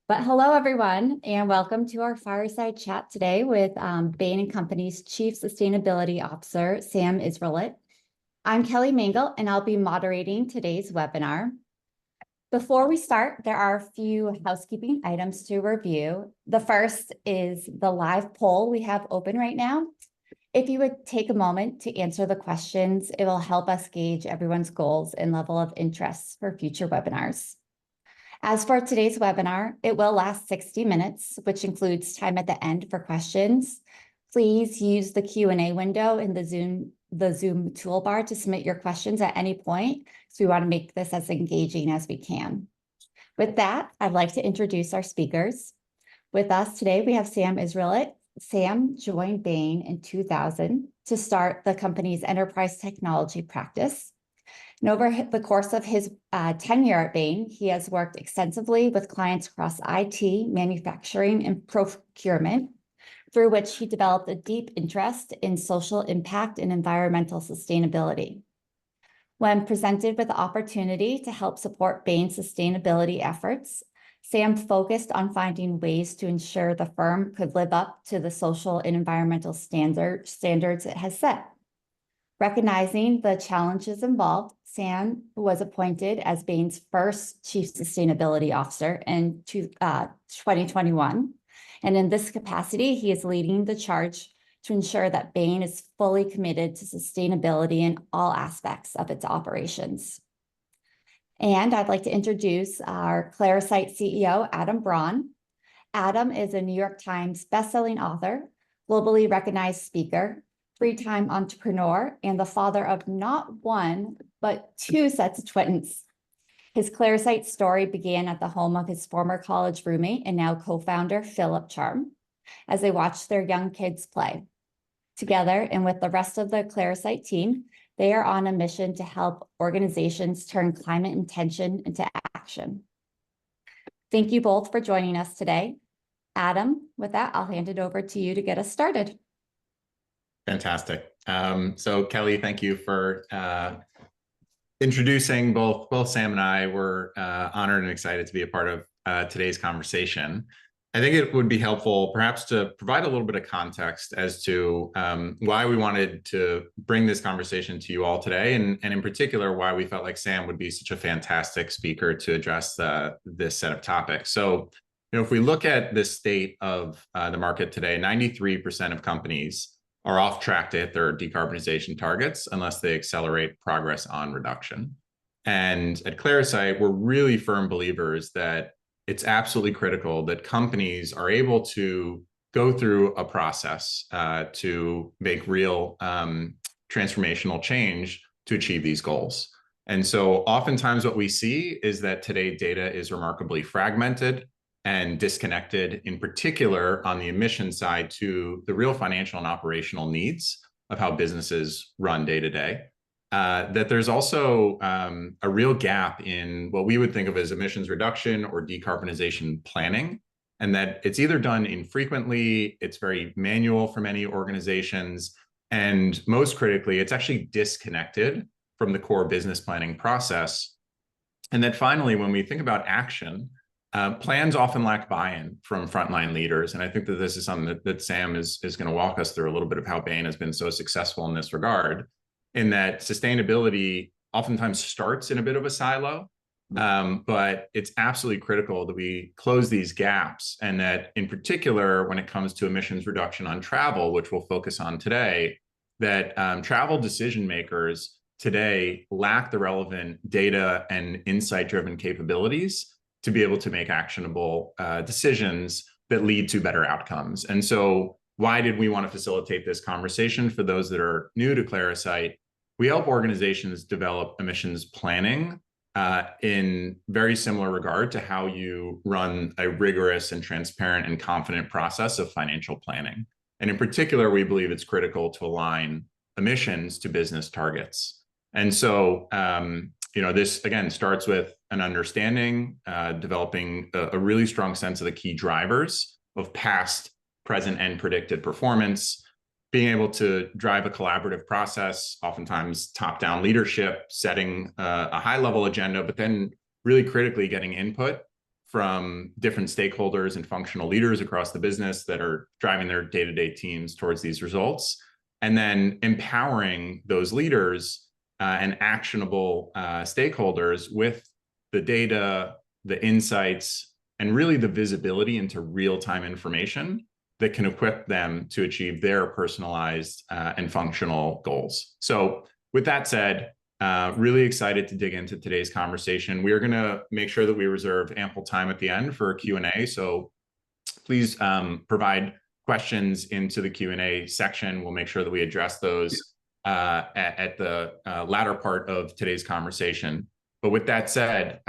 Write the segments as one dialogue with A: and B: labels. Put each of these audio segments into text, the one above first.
A: But hello, everyone, and welcome to our fireside chat today with Bain Company's Chief Sustainability Officer, Sam Israelit. I'm Kelly Mangle, and I'll be moderating today's webinar. Before we start, there are a few housekeeping items to review. The first is the live poll we have open right now. If you would take a moment to answer the questions, it will help us gauge everyone's goals and level of interest for future webinars. As for today's webinar, it will last 60 minutes, which includes time at the end for questions. Please use the Q&A window in the Zoom toolbar to submit your questions at any point, so we want to make this as engaging as we can. With that, I'd like to introduce our speakers. With us today, we have Sam Israelit. Sam joined Bain in 2000 to start the company's enterprise technology practice. And over the course of his tenure at Bain, he has worked extensively with clients across IT, manufacturing, and procurement, through which he developed a deep interest in social impact and environmental sustainability. When presented with the opportunity to help support Bain's sustainability efforts, Sam focused on finding ways to ensure the firm could live up to the social and environmental standards it has set. Recognizing the challenges involved, Sam was appointed as Bain's first Chief Sustainability Officer in 2021. And in this capacity, he is leading the charge to ensure that Bain is fully committed to sustainability in all aspects of its operations. And I'd like to introduce our Clarasight CEO, Adam Braun. Adam is a New York Times bestselling author, globally recognized speaker, three-time entrepreneur, and the father of not one, but two sets of twins. His Clarasight story began at the home of his former college roommate and now co-founder, Philip Charm, as they watched their young kids play. Together, and with the rest of the Clarasight team, they are on a mission to help organizations turn climate intention into action. Thank you both for joining us today. Adam, with that, I'll hand it over to you to get us started.
B: Fantastic. So Kelly, thank you for introducing both Sam and I. We're honored and excited to be a part of today's conversation. I think it would be helpful perhaps to provide a little bit of context as to why we wanted to bring this conversation to you all today, and in particular, why we felt like Sam would be such a fantastic speaker to address this set of topics. So, if we look at the state of the market today, 93% of companies are off track to hit their decarbonization targets unless they accelerate progress on reduction. And at Clarasight, we're really firm believers that it's absolutely critical that companies are able to go through a process to make real transformational change to achieve these goals. And so oftentimes what we see is that today data is remarkably fragmented and disconnected, in particular on the emission side, to the real financial and operational needs of how businesses run day to day. That there's also a real gap in what we would think of as emissions reduction or decarbonization planning, and that it's either done infrequently, it's very manual for many organizations, and most critically, it's actually disconnected from the core business planning process. And that finally, when we think about action, plans often lack buy-in from frontline leaders. And I think that this is something that Sam is going to walk us through a little bit of how Bain has been so successful in this regard, in that sustainability oftentimes starts in a bit of a silo, but it's absolutely critical that we close these gaps, and that in particular, when it comes to emissions reduction on travel, which we'll focus on today, that travel decision makers today lack the relevant data and insight-driven capabilities to be able to make actionable decisions that lead to better outcomes. And so why did we want to facilitate this conversation? For those that are new to Clarasight, we help organizations develop emissions planning in very similar regard to how you run a rigorous and transparent and confident process of financial planning. And in particular, we believe it's critical to align emissions to business targets. And so, this again starts with an understanding, developing a really strong sense of the key drivers of past, present, and predicted performance, being able to drive a collaborative process, oftentimes top-down leadership, setting a high-level agenda, but then really critically getting input from different stakeholders and functional leaders across the business that are driving their day-to-day teams towards these results, and then empowering those leaders and actionable stakeholders with the data, the insights, and really the visibility into real-time information that can equip them to achieve their personalized and functional goals. So with that said, really excited to dig into today's conversation. We are going to make sure that we reserve ample time at the end for a Q&A. So please provide questions into the Q&A section. We'll make sure that we address those at the latter part of today's conversation. But with that said,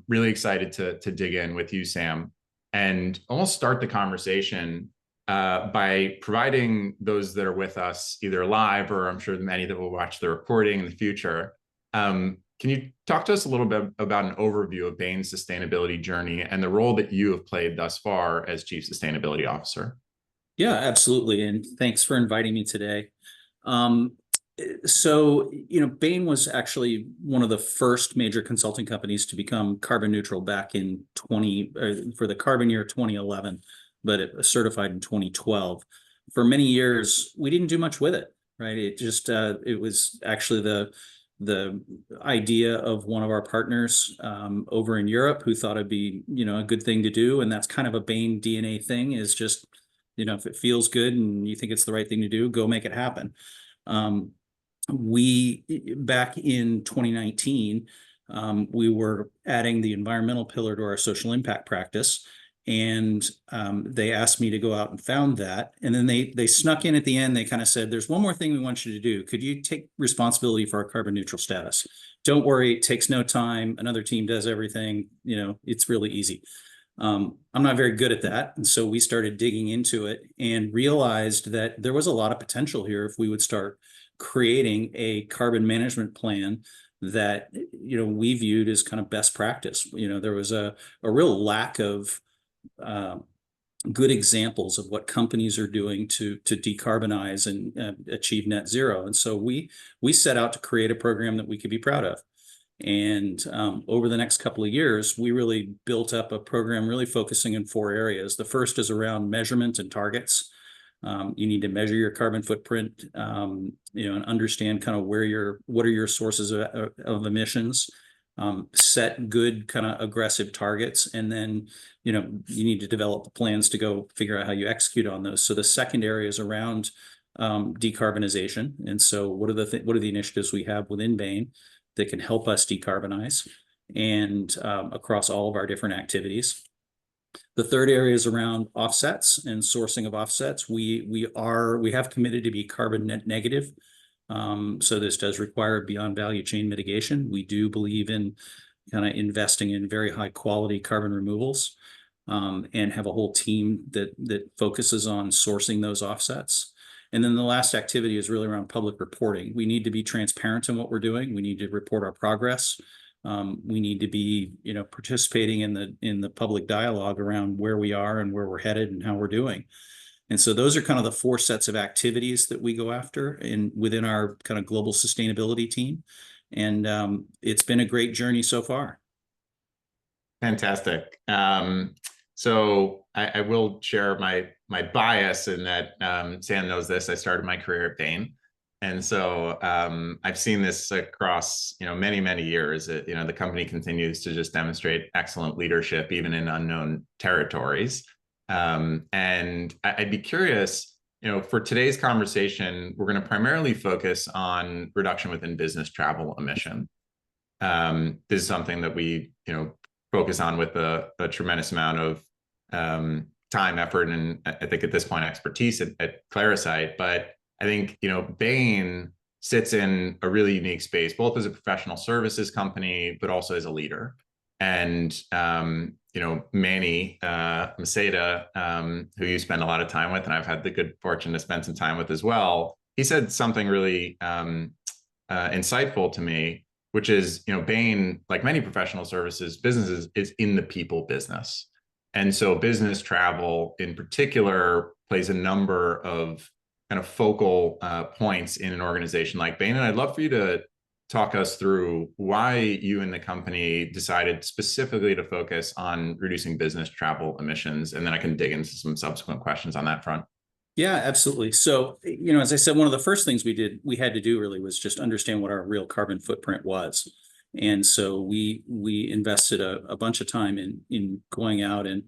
B: really excited to dig in with you, Sam. And I'll start the conversation by providing those that are with us either live, or I'm sure many that will watch the recording in the future. Can you talk to us a little bit about an overview of Bain's sustainability journey and the role that you have played thus far as Chief Sustainability Officer?
C: Yeah, absolutely. And thanks for inviting me today. So, Bain was actually one of the first major consulting companies to become carbon neutral back in for the carbon year 2011, but it was certified in 2012. For many years, we didn't do much with it, right? It just it was actually the idea of one of our partners over in Europe who thought it'd be a good thing to do, and that's kind of a Bain DNA thing. Is just if it feels good and you think it's the right thing to do, go make it happen. We back in 2019, we were adding the environmental pillar to our social impact practice. And they asked me to go out and found that. And then they snuck in at the end. They kind of said, there's one more thing we want you to do. Could you take responsibility for our carbon neutral status? Don't worry, it takes no time. Another team does everything. It's really easy. I'm not very good at that. And so we started digging into it and realized that there was a lot of potential here if we would start creating a carbon management plan that, we viewed as kind of best practice. There was a real lack of good examples of what companies are doing to decarbonize and achieve net zero. And so we set out to create a program that we could be proud of. And over the next couple of years, we really built up a program really focusing in 4 areas. The first is around measurement and targets. You need to measure your carbon footprint, and understand kind of what are your sources of emissions. Set good kind of aggressive targets, and then you need to develop the plans to go figure out how you execute on those. So the second area is around decarbonization, and so what are the initiatives we have within Bain that can help us decarbonize, and across all of our different activities. The third area is around offsets and sourcing of offsets. We have committed to be carbon net negative. So this does require beyond value chain mitigation. We do believe in kind of investing in very high quality carbon removals, and have a whole team that focuses on sourcing those offsets. And then the last activity is really around public reporting. We need to be transparent in what we're doing. We need to report our progress. We need to be, participating in the public dialogue around where we are and where we're headed and how we're doing. And so those are kind of the 4 sets of activities that we go after within our kind of global sustainability team. And it's been a great journey so far.
B: Fantastic. So I will share my bias in that Sam knows this. I started my career at Bain. And so I've seen this across many years. The company continues to just demonstrate excellent leadership, even in unknown territories. And I'd be curious, for today's conversation, we're going to primarily focus on reduction within business travel emission. This is something that we, focus on with a tremendous amount of time, effort, and I think at this point, expertise at Clarasight. But I think, Bain sits in a really unique space, both as a professional services company, but also as a leader. And, Manny Maceda, who you spend a lot of time with, and I've had the good fortune to spend some time with as well, he said something really insightful to me, which is, Bain, like many professional services businesses, is in the people business. And so business travel in particular plays a number of kind of focal points in an organization like Bain. And I'd love for you to talk us through why you and the company decided specifically to focus on reducing business travel emissions, and then I can dig into some subsequent questions on that front.
C: Yeah, absolutely. So, as I said, one of the first things we had to do really was just understand what our real carbon footprint was. And so we invested a bunch of time in going out and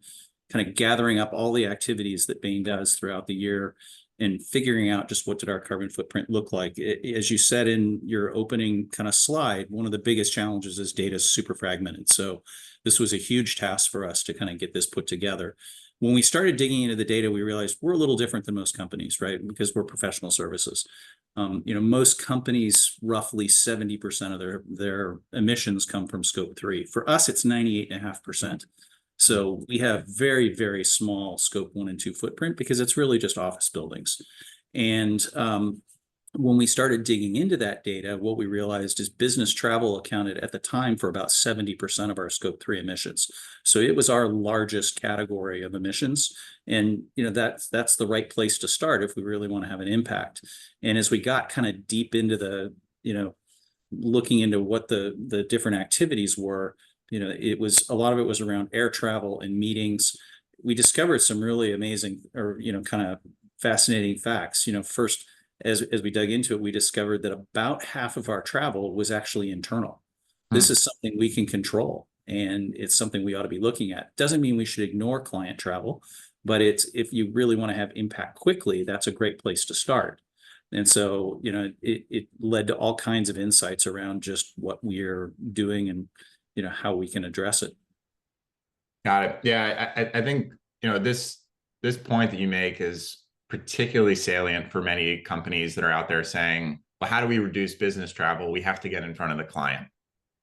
C: kind of gathering up all the activities that Bain does throughout the year and figuring out just what did our carbon footprint look like. As you said in your opening kind of slide, one of the biggest challenges is data is super fragmented. So this was a huge task for us to kind of get this put together. When we started digging into the data, we realized we're a little different than most companies, right? Because we're professional services. Most companies, roughly 70% of their emissions come from scope 3. For us, it's 98.5%. So we have very, very small scope 1 and 2 footprint because it's really just office buildings. And when we started digging into that data, what we realized is business travel accounted at the time for about 70% of our scope 3 emissions. So it was our largest category of emissions. And that's the right place to start if we really want to have an impact. And as we got kind of deep into the, looking into what the different activities were, it was a lot of it was around air travel and meetings. We discovered some really amazing or, kind of fascinating facts. First, as we dug into it, we discovered that about half of our travel was actually internal. This is something we can control, and it's something we ought to be looking at. Doesn't mean we should ignore client travel, but if you really want to have impact quickly, that's a great place to start. And so, it led to all kinds of insights around just what we're doing and, how we can address it.
B: Got it. Yeah, I think, this point that you make is particularly salient for many companies that are out there saying, well, how do we reduce business travel? We have to get in front of the client.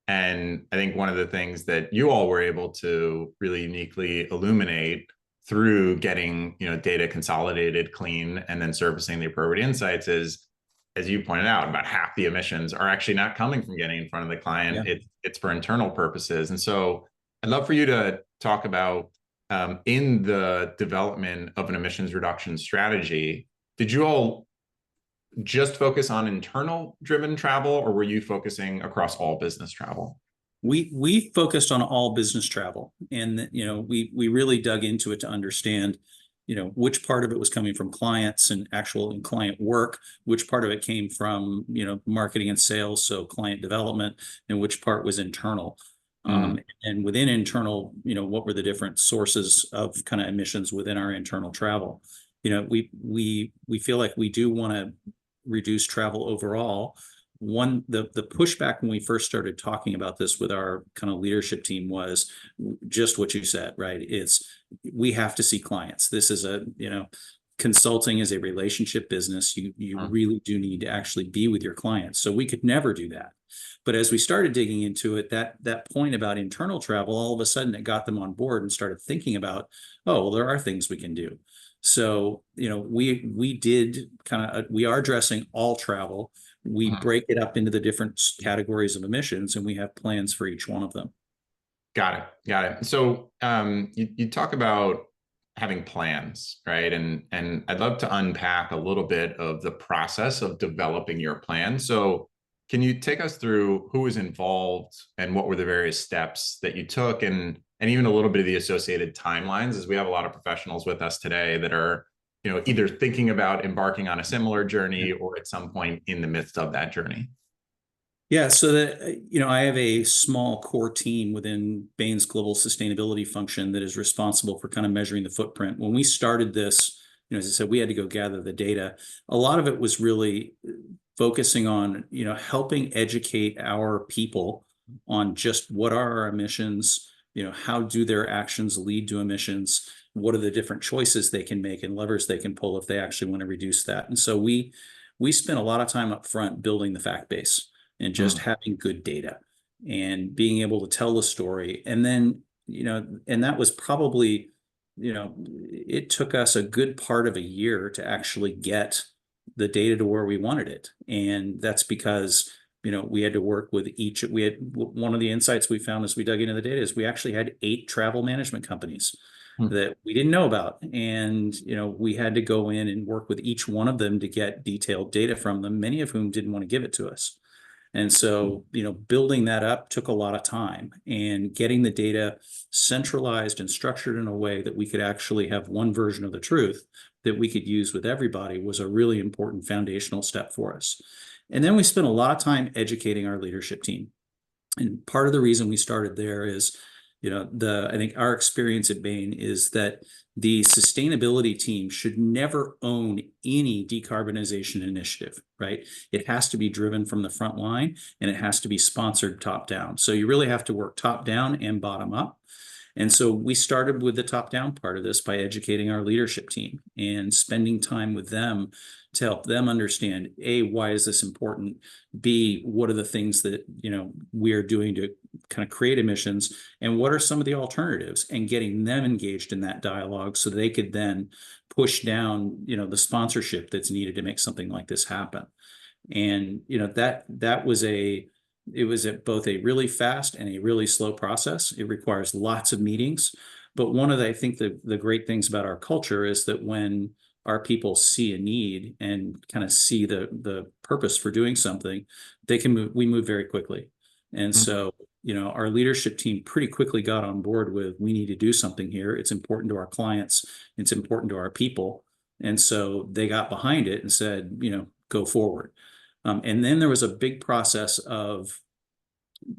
B: And I think one of the things that you all were able to really uniquely illuminate through getting, data consolidated, clean, and then surfacing the appropriate insights is, as you pointed out, about half the emissions are actually not coming from getting in front of the client. Yeah. It's for internal purposes. And so I'd love for you to talk about in the development of an emissions reduction strategy, did you all just focus on internal driven travel, or were you focusing across all business travel?
C: We focused on all business travel, and we really dug into it to understand which part of it was coming from clients and actual client work, which part of it came from marketing and sales, so client development, and which part was internal. And within internal, what were the different sources of kind of emissions within our internal travel? We feel like we do want to reduce travel overall. The pushback when we first started talking about this with our kind of leadership team was just what you said, right? We have to see clients. This is consulting is a relationship business. You really do need to actually be with your clients. So we could never do that. But as we started digging into it, that point about internal travel, all of a sudden it got them on board and started thinking about, oh, well, there are things we can do. So, we are addressing all travel. We break it up into the different categories of emissions, and we have plans for each one of them.
B: Got it. So you talk about having plans, right? And I'd love to unpack a little bit of the process of developing your plan. So can you take us through who was involved and what were the various steps that you took, and even a little bit of the associated timelines, as we have a lot of professionals with us today that are, either thinking about embarking on a similar journey or at some point in the midst of that journey?
C: Yeah, so that, I have a small core team within Bain's global sustainability function that is responsible for kind of measuring the footprint. When we started this, as I said, we had to go gather the data. A lot of it was really focusing on, helping educate our people on just what are our emissions, how do their actions lead to emissions, what are the different choices they can make and levers they can pull if they actually want to reduce that. And so we spent a lot of time up front building the fact base and just having good data and being able to tell the story. And then, and that was probably, it took us a good part of a year to actually get the data to where we wanted it. And that's because, we had to work with one of the insights we found as we dug into the data is we actually had 8 travel management companies that we didn't know about. And, we had to go in and work with each one of them to get detailed data from them, many of whom didn't want to give it to us. And so, building that up took a lot of time, and getting the data centralized and structured in a way that we could actually have one version of the truth that we could use with everybody was a really important foundational step for us. And then we spent a lot of time educating our leadership team. And part of the reason we started there is, I think our experience at Bain is that the sustainability team should never own any decarbonization initiative, right? It has to be driven from the front line, and it has to be sponsored top down. So you really have to work top down and bottom up. And so we started with the top-down part of this by educating our leadership team and spending time with them to help them understand, A, why is this important? B, what are the things that, we are doing to kind of create emissions? And what are some of the alternatives? And getting them engaged in that dialogue so they could then push down, the sponsorship that's needed to make something like this happen. And, that was it was both a really fast and a really slow process. It requires lots of meetings. But one of I think the great things about our culture is that when our people see a need and kind of see the purpose for doing something, we move very quickly. And so, our leadership team pretty quickly got on board with, we need to do something here. It's important to our clients. It's important to our people. And so they got behind it and said, go forward. And then there was a big process of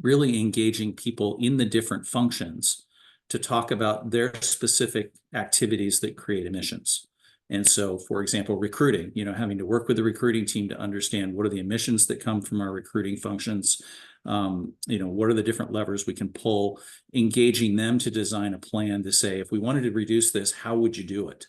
C: really engaging people in the different functions to talk about their specific activities that create emissions. And so, for example, recruiting, having to work with the recruiting team to understand what are the emissions that come from our recruiting functions. What are the different levers we can pull, engaging them to design a plan to say, if we wanted to reduce this, how would you do it?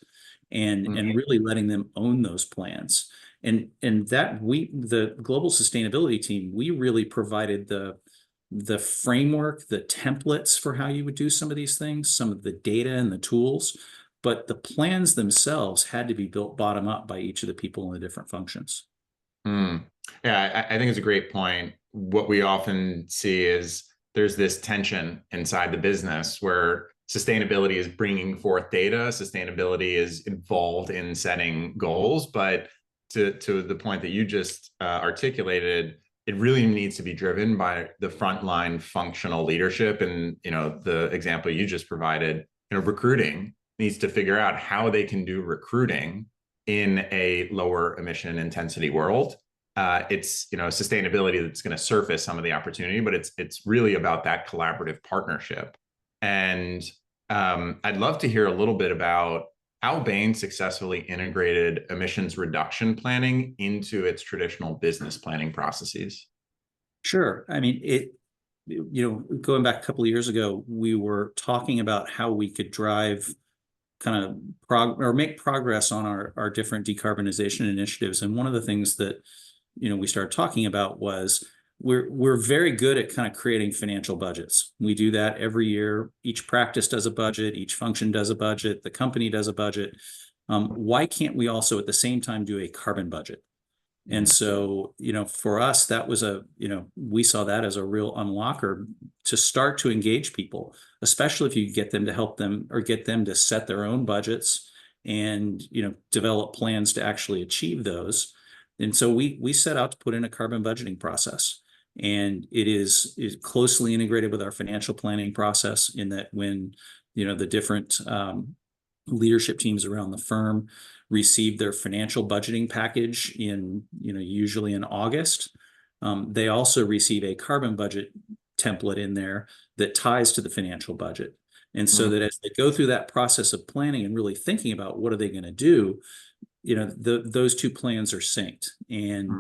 C: And really letting them own those plans. And that the global sustainability team, we really provided the framework, the templates for how you would do some of these things, some of the data and the tools, but the plans themselves had to be built bottom up by each of the people in the different functions.
B: Yeah, I think it's a great point. What we often see is there's this tension inside the business where sustainability is bringing forth data, sustainability is involved in setting goals, but to the point that you just articulated, it really needs to be driven by the frontline functional leadership. And the example you just provided, recruiting needs to figure out how they can do recruiting in a lower emission intensity world. It's sustainability that's going to surface some of the opportunity, but it's really about that collaborative partnership. And I'd love to hear a little bit about how Bain successfully integrated emissions reduction planning into its traditional business planning processes.
C: Sure. I mean, going back a couple of years ago, we were talking about how we could drive kind of make progress on our different decarbonization initiatives. And one of the things that, we started talking about was we're very good at kind of creating financial budgets. We do that every year. Each practice does a budget, each function does a budget, the company does a budget. Why can't we also at the same time do a carbon budget? And so, for us, that was we saw that as a real unlocker to start to engage people, especially if you get them to help them or get them to set their own budgets and, develop plans to actually achieve those. And so we set out to put in a carbon budgeting process, and it is closely integrated with our financial planning process in that when, the different leadership teams around the firm receive their financial budgeting package in, usually in August, they also receive a carbon budget template in there that ties to the financial budget. And so that as they go through that process of planning and really thinking about what are they going to do, those two plans are synced, and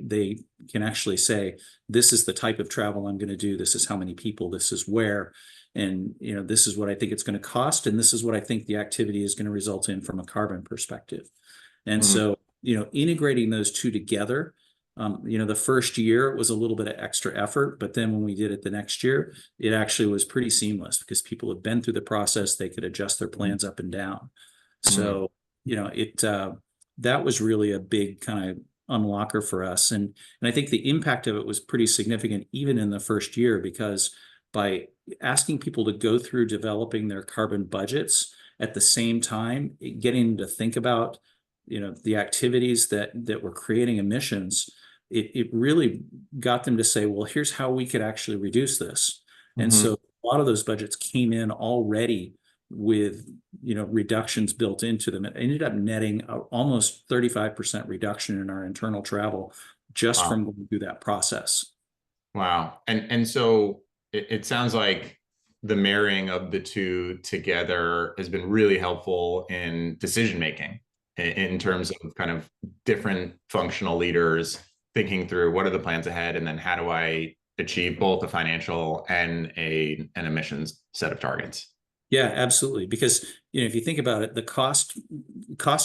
C: they can actually say, this is the type of travel I'm going to do, this is how many people, this is where, and this is what I think it's going to cost, and this is what I think the activity is going to result in from a carbon perspective. And so integrating those two together, the first year it was a little bit of extra effort, but then when we did it the next year, it actually was pretty seamless because people had been through the process, they could adjust their plans up and down. So that was really a big kind of unlocker for us. And I think the impact of it was pretty significant even in the first year, because by asking people to go through developing their carbon budgets at the same time, getting to think about, the activities that were creating emissions, it really got them to say, well, here's how we could actually reduce this. And
B: Mhm.
C: so a lot of those budgets came in already with, reductions built into them. It ended up netting almost 35% reduction in our internal travel just
B: Wow.
C: from going through that process.
B: Wow. And so it sounds like the marrying of the two together has been really helpful in decision making in terms of kind of different functional leaders thinking through what are the plans ahead, and then how do I achieve both a financial and an emissions set of targets.
C: Yeah, absolutely. Because, if you think about it, the cost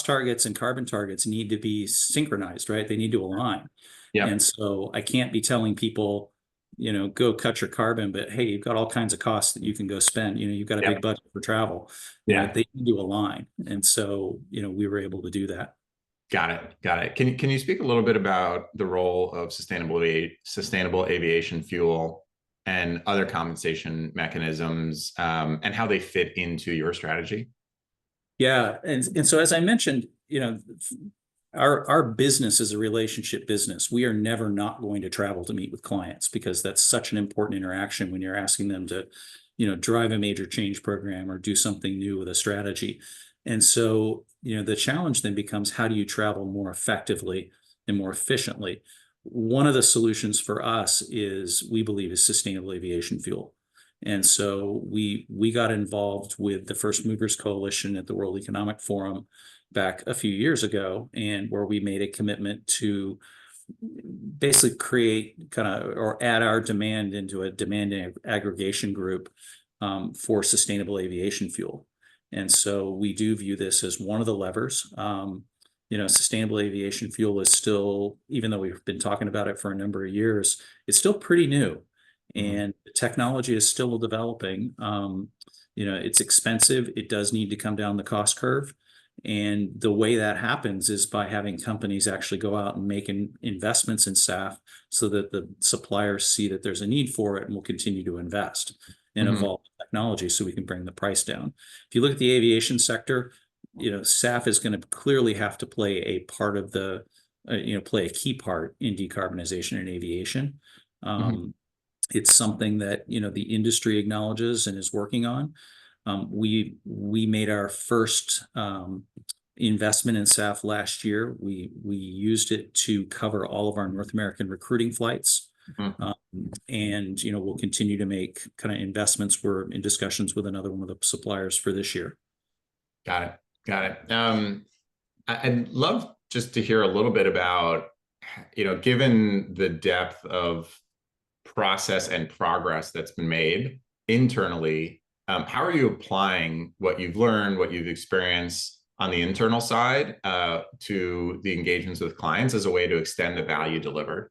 C: targets and carbon targets need to be synchronized, right? They need to align.
B: Yeah.
C: And so I can't be telling people, go cut your carbon, but hey, you've got all kinds of costs that you can go spend. You've got a
B: Yeah.
C: big budget for travel.
B: Yeah.
C: They need to align. And so, we were able to do that.
B: Got it. Got it. Can you speak a little bit about the role of sustainable aviation fuel and other compensation mechanisms, and how they fit into your strategy?
C: Yeah. And so as I mentioned, our business is a relationship business. We are never not going to travel to meet with clients because that's such an important interaction when you're asking them to, drive a major change program or do something new with a strategy. And so, the challenge then becomes, how do you travel more effectively and more efficiently? One of the solutions for us we believe, is sustainable aviation fuel. And so we got involved with the First Movers Coalition at the World Economic Forum back a few years ago, and where we made a commitment to basically create or add our demand into a demand aggregation group for sustainable aviation fuel. And so we do view this as one of the levers. Sustainable aviation fuel is still, even though we've been talking about it for a number of years, it's still pretty new. And the technology is still developing. It's expensive. It does need to come down the cost curve. And the way that happens is by having companies actually go out and make investments in SAF, so that the suppliers see that there's a need for it and will continue to invest and evolve technology so we can bring the price down. If you look at the aviation sector, SAF is going to clearly have to play a part of play a key part in decarbonization in aviation. It's something that, the industry acknowledges and is working on. We made our first investment in SAF last year. We used it to cover all of our North American recruiting flights. And we'll continue to make kind of investments. We're in discussions with another one of the suppliers for this year.
B: Got it. I'd love just to hear a little bit about, given the depth of process and progress that's been made internally, how are you applying what you've learned, what you've experienced on the internal side, to the engagements with clients as a way to extend the value delivered?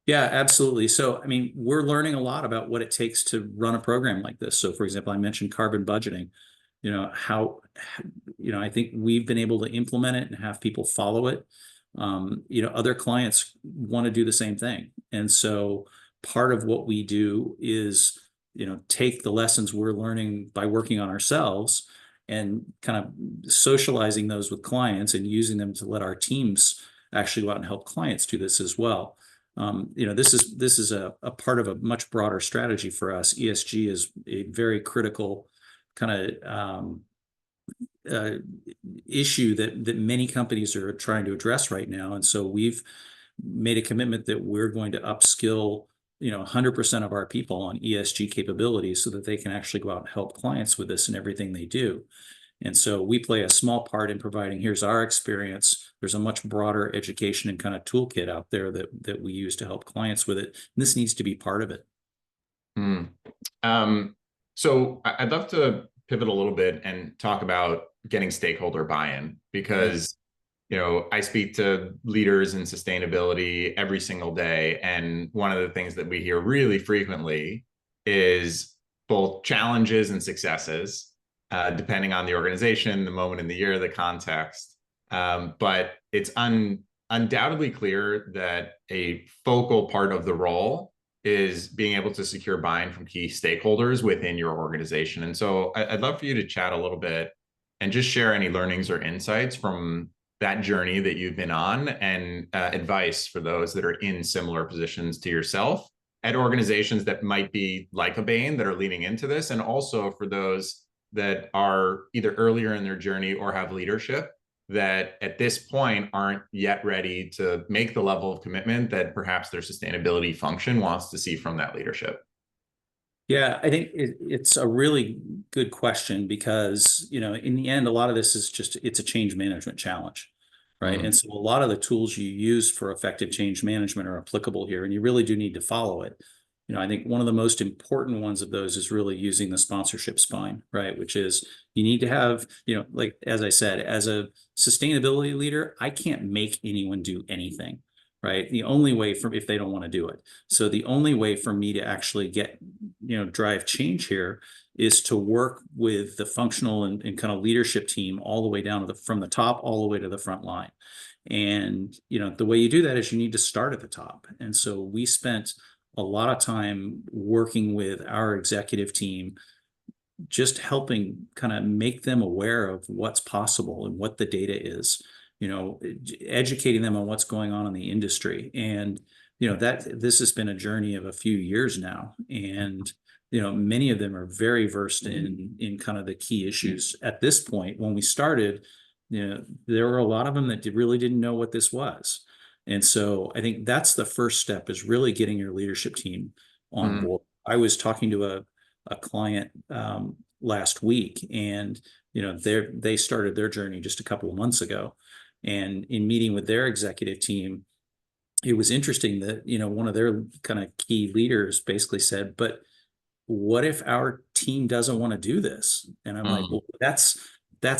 C: Yeah, absolutely. So, I mean, we're learning a lot about what it takes to run a program like this. So, for example, I mentioned carbon budgeting. I think we've been able to implement it and have people follow it. Other clients want to do the same thing. And so part of what we do is, take the lessons we're learning by working on ourselves and kind of socializing those with clients and using them to let our teams actually go out and help clients do this as well. This is a part of a much broader strategy for us. ESG is a very critical kind of issue that many companies are trying to address right now. And so we've made a commitment that we're going to upskill 100% of our people on ESG capabilities so that they can actually go out and help clients with this in everything they do. And so we play a small part in providing, here's our experience. There's a much broader education and kind of toolkit out there that we use to help clients with it. And this needs to be part of it.
B: So I'd love to pivot a little bit and talk about getting stakeholder buy-in, because I speak to leaders in sustainability every single day. And one of the things that we hear really frequently is both challenges and successes, depending on the organization, the moment in the year, the context. But it's undoubtedly clear that a focal part of the role is being able to secure buy-in from key stakeholders within your organization. And so I'd love for you to chat a little bit and just share any learnings or insights from that journey that you've been on, and advice for those that are in similar positions to yourself at organizations that might be like a Bain that are leaning into this, and also for those that are either earlier in their journey or have leadership that at this point aren't yet ready to make the level of commitment that perhaps their sustainability function wants to see from that leadership?
C: Yeah, I think it's a really good question because, in the end, a lot of this is it's a change management challenge, right? And so a lot of the tools you use for effective change management are applicable here, and you really do need to follow it. I think one of the most important ones of those is really using the sponsorship spine, right? Which is you need to have, like, as I said, as a sustainability leader, I can't make anyone do anything, right? The only way if they don't want to do it. So the only way for me to actually drive change here is to work with the functional and kind of leadership team all the way down to from the top all the way to the front line. And, the way you do that is you need to start at the top. And so we spent a lot of time working with our executive team, just helping kind of make them aware of what's possible and what the data is, educating them on what's going on in the industry. And, this has been a journey of a few years now. And, many of them are very versed in kind of the key issues. At this point, when we started, there were a lot of them that really didn't know what this was. And so I think that's the first step, is really getting your leadership team on board. I was talking to a client last week, and they started their journey just a couple of months ago. And in meeting with their executive team, it was interesting that one of their kind of key leaders basically said, "But what if our team doesn't want to do this?" And I'm like, "Well, that's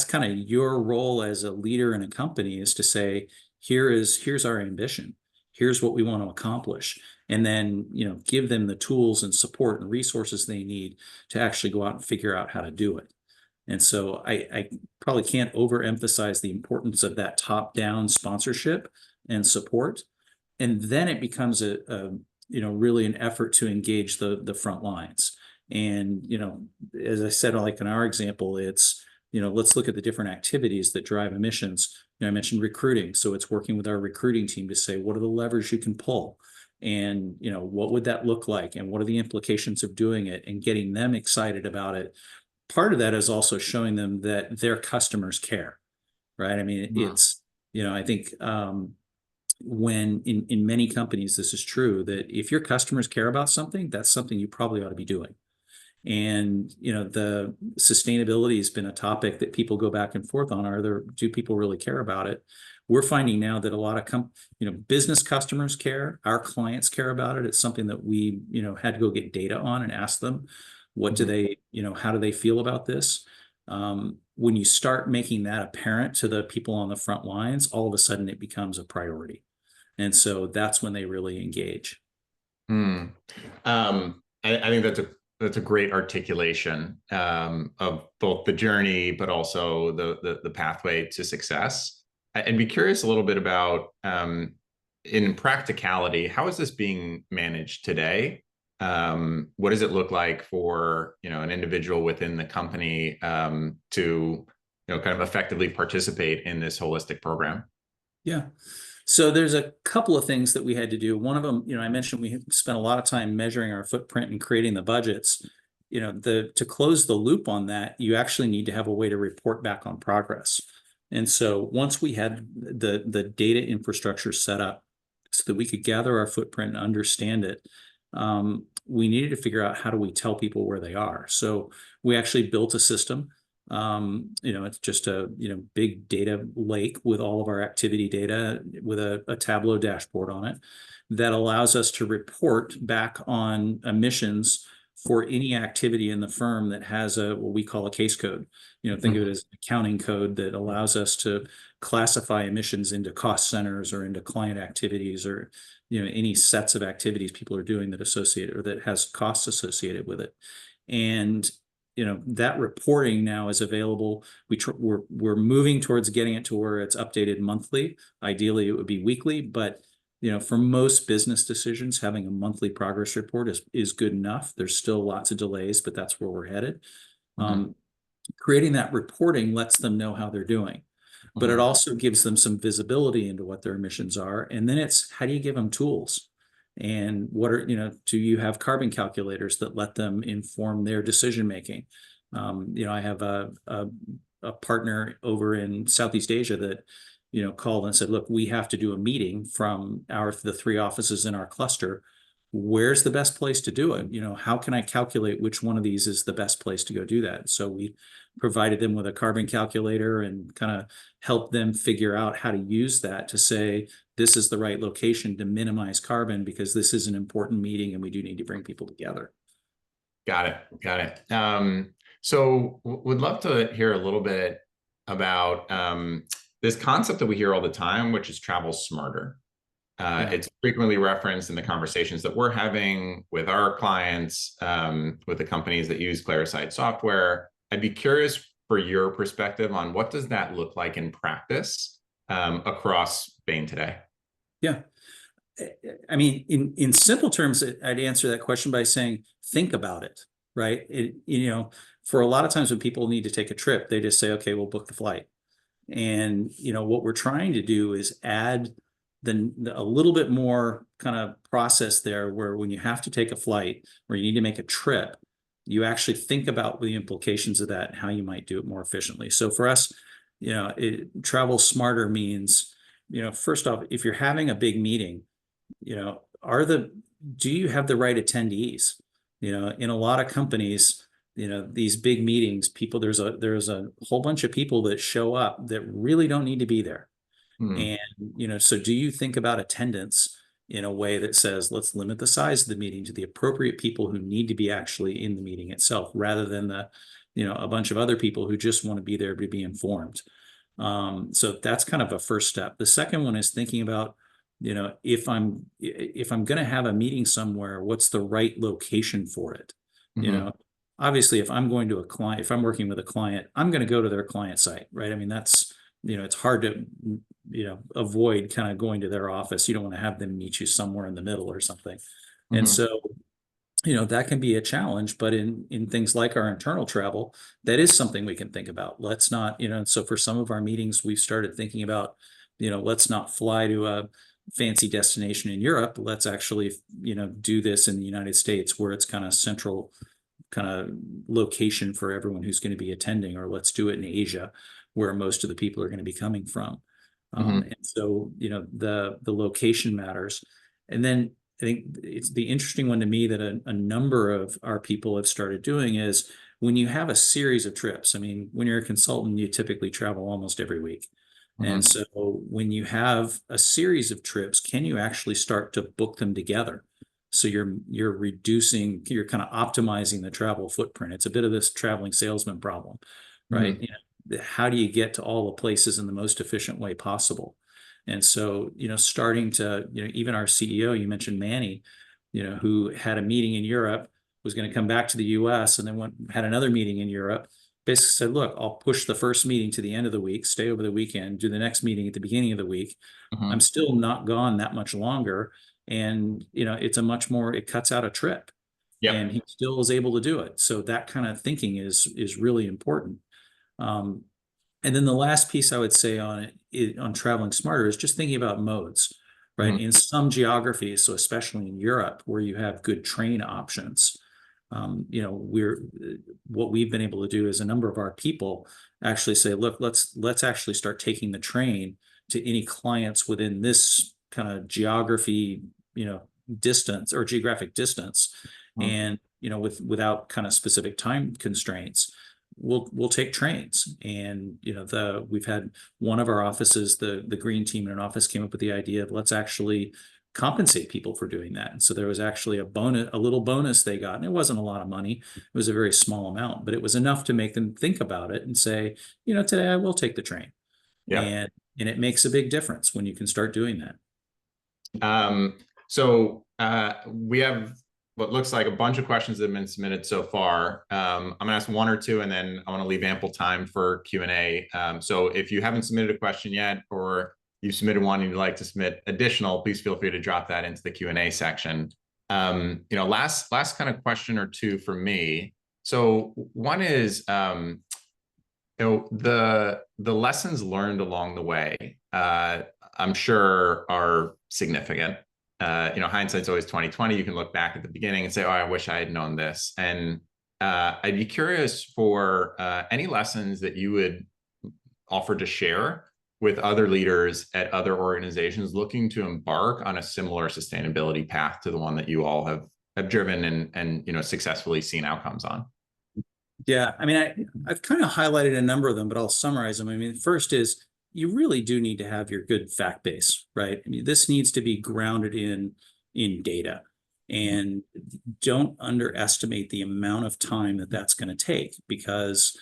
C: kind of your role as a leader in a company, is to say, here's our ambition, here's what we want to accomplish, and then give them the tools and support and resources they need to actually go out and figure out how to do it." And so I probably can't overemphasize the importance of that top-down sponsorship and support. And then it becomes really an effort to engage the front lines. And as I said, like in our example, it's let's look at the different activities that drive emissions. I mentioned recruiting, so it's working with our recruiting team to say, what are the levers you can pull, and what would that look like, and what are the implications of doing it, and getting them excited about it. Part of that is also showing them that their customers care, right? I mean, it's I think when in many companies this is true, that if your customers care about something, that's something you probably ought to be doing. And the sustainability has been a topic that people go back and forth on. Do people really care about it? We're finding now that a lot of business customers care, our clients care about it. It's something that we had to go get data on and ask them, what do they how do they feel about this? When you start making that apparent to the people on the front lines, all of a sudden it becomes a priority. And so that's when they really engage.
B: I think that's a great articulation of both the journey, but also the pathway to success. I'd be curious a little bit about, in practicality, how is this being managed today? What does it look like for an individual within the company to kind of effectively participate in this holistic program?
C: Yeah. So there's a couple of things that we had to do. One of them, I mentioned we spent a lot of time measuring our footprint and creating the budgets. To close the loop on that, you actually need to have a way to report back on progress. And so once we had the data infrastructure set up so that we could gather our footprint and understand it, we needed to figure out, how do we tell people where they are? So we actually built a system. It's just a big data lake with all of our activity data, with a Tableau dashboard on it, that allows us to report back on emissions for any activity in the firm that has what we call a case code. Think of it as an accounting code that allows us to classify emissions into cost centers or into client activities, or any sets of activities people are doing that associated or that has costs associated with it. And that reporting now is available. We're moving towards getting it to where it's updated monthly. Ideally, it would be weekly, but for most business decisions, having a monthly progress report is good enough. There's still lots of delays, but that's where we're headed. Creating that reporting lets them know how they're doing. but it also gives them some visibility into what their emissions are. And then it's, how do you give them tools? And what are, do you have carbon calculators that let them inform their decision making? I have a partner over in Southeast Asia that, called and said, look, we have to do a meeting from the 3 offices in our cluster. Where's the best place to do it? How can I calculate which one of these is the best place to go do that? So we provided them with a carbon calculator and kind of helped them figure out how to use that to say, this is the right location to minimize carbon because this is an important meeting and we do need to bring people together.
B: Got it. So would love to hear a little bit about this concept that we hear all the time, which is travel smarter. It's frequently referenced in the conversations that we're having with our clients, with the companies that use Clarasight software. I'd be curious for your perspective on what does that look like in practice across Bain today?
C: Yeah. I mean, in simple terms, I'd answer that question by saying, think about it, right? For a lot of times when people need to take a trip, they just say, okay, we'll book the flight. And, what we're trying to do is add a little bit more kind of process there where when you have to take a flight or you need to make a trip, you actually think about the implications of that and how you might do it more efficiently. So for us, travel smarter means, first off, if you're having a big meeting, do you have the right attendees? In a lot of companies, these big meetings, there's a whole bunch of people that show up that really don't need to be there. And, so do you think about attendance in a way that says, let's limit the size of the meeting to the appropriate people who need to be actually in the meeting itself, rather than a bunch of other people who just want to be there to be informed. So that's kind of a first step. The second one is thinking about, if I'm going to have a meeting somewhere, what's the right location for it? Obviously, if I'm going to if I'm working with a client, I'm going to go to their client site, right? I mean, that's, it's hard to, avoid kind of going to their office. You don't want to have them meet you somewhere in the middle or something. And so, that can be a challenge, but in things like our internal travel, that is something we can think about. Let's not, so for some of our meetings, we've started thinking about, let's not fly to a fancy destination in Europe. Let's actually, do this in the United States where it's kind of central kind of location for everyone who's going to be attending, or let's do it in Asia where most of the people are going to be coming from. And so, the location matters. And then I think it's the interesting one to me that a number of our people have started doing is when you have a series of trips. I mean, when you're a consultant, you typically travel almost every week. And so when you have a series of trips, can you actually start to book them together? So you're reducing, you're kind of optimizing the travel footprint. It's a bit of this traveling salesman problem, right? How do you get to all the places in the most efficient way possible? And so, starting to, even our CEO, you mentioned Manny, who had a meeting in Europe, was going to come back to the US and then had another meeting in Europe, basically said, look, I'll push the first meeting to the end of the week, stay over the weekend, do the next meeting at the beginning of the week. I'm still not gone that much longer. And, it's it cuts out a trip. And he still is able to do it. So that kind of thinking is really important. And then the last piece I would say on traveling smarter is just thinking about modes, right? In some geographies, so especially in Europe, where you have good train options, what we've been able to do is a number of our people actually say, look, let's actually start taking the train to any clients within this kind of geography, distance or geographic distance, and without kind of specific time constraints. We'll take trains. And we've had one of our offices, the green team in an office came up with the idea of let's actually compensate people for doing that. And so there was actually a little bonus they got, and it wasn't a lot of money. It was a very small amount, but it was enough to make them think about it and say, today I will take the train. And it makes a big difference when you can start doing that.
B: So we have what looks like a bunch of questions that have been submitted so far. I'm gonna ask one or two, and then I want to leave ample time for Q&A. So if you haven't submitted a question yet, or you've submitted one and you'd like to submit additional, please feel free to drop that into the Q&A section. Last kind of question or two for me. So one is, the lessons learned along the way, I'm sure are significant. Hindsight's always 20/20. You can look back at the beginning and say, "Oh, I wish I had known this." And I'd be curious for any lessons that you would offer to share with other leaders at other organizations looking to embark on a similar sustainability path to the one that you all have driven and successfully seen outcomes on.
C: Yeah, I mean, I've kind of highlighted a number of them, but I'll summarize them. I mean, first is you really do need to have your good fact base, right? I mean, this needs to be grounded in data, and don't underestimate the amount of time that that's going to take, because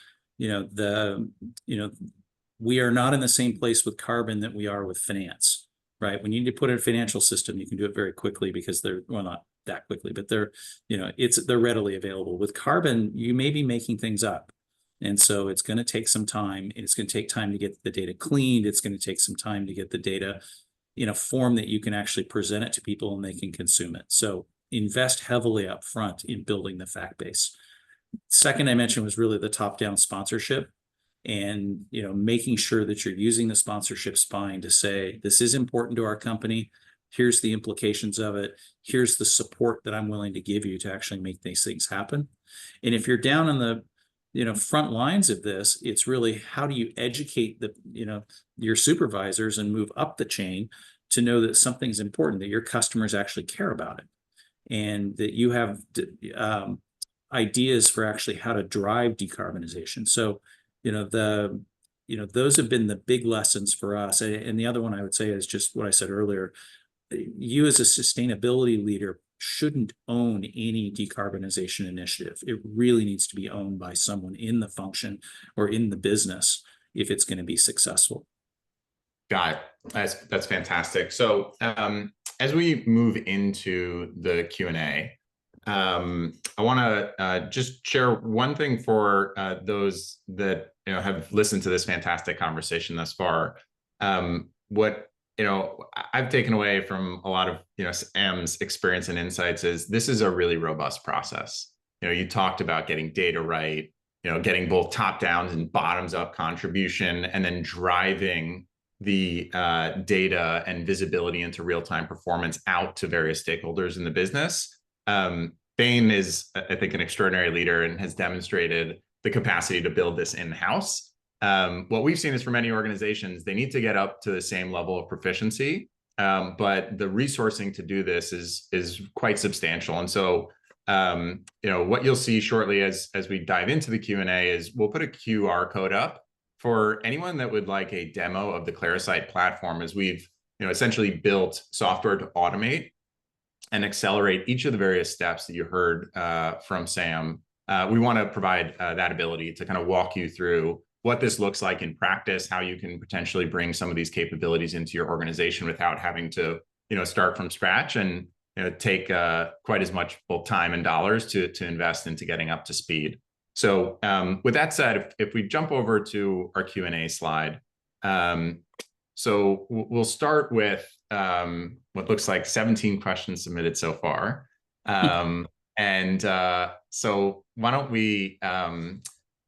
C: we are not in the same place with carbon that we are with finance, right? When you need to put in a financial system, you can do it very quickly because not that quickly, but they're readily available. With carbon, you may be making things up. And so it's going to take some time. It's going to take time to get the data cleaned. It's going to take some time to get the data in a form that you can actually present it to people and they can consume it. So invest heavily up front in building the fact base. Second I mentioned was really the top-down sponsorship, and making sure that you're using the sponsorship spine to say, this is important to our company. Here's the implications of it. Here's the support that I'm willing to give you to actually make these things happen. And if you're down on the front lines of this, it's really how do you educate your supervisors and move up the chain to know that something's important, that your customers actually care about it, and that you have ideas for actually how to drive decarbonization. So those have been the big lessons for us. And the other one I would say is just what I said earlier. You as a sustainability leader shouldn't own any decarbonization initiative. It really needs to be owned by someone in the function or in the business if it's going to be successful.
B: Got it. That's fantastic. So as we move into the Q&A, I want to just share one thing for those that have listened to this fantastic conversation thus far. What I've taken away from a lot of Sam's experience and insights is this is a really robust process. You talked about getting data right, getting both top downs and bottoms up contribution, and then driving the data and visibility into real-time performance out to various stakeholders in the business. Bain is, I think, an extraordinary leader and has demonstrated the capacity to build this in-house. What we've seen is for many organizations, they need to get up to the same level of proficiency, but the resourcing to do this is quite substantial. And so, what you'll see shortly as we dive into the Q&A is we'll put a QR code up for anyone that would like a demo of the Clarasight platform, as we've essentially built software to automate and accelerate each of the various steps that you heard from Sam. We want to provide that ability to kind of walk you through what this looks like in practice, how you can potentially bring some of these capabilities into your organization without having to start from scratch and take quite as much both time and dollars to invest into getting up to speed. So with that said, if we jump over to our Q&A slide, so we'll start with what looks like 17 questions submitted so far. So why don't we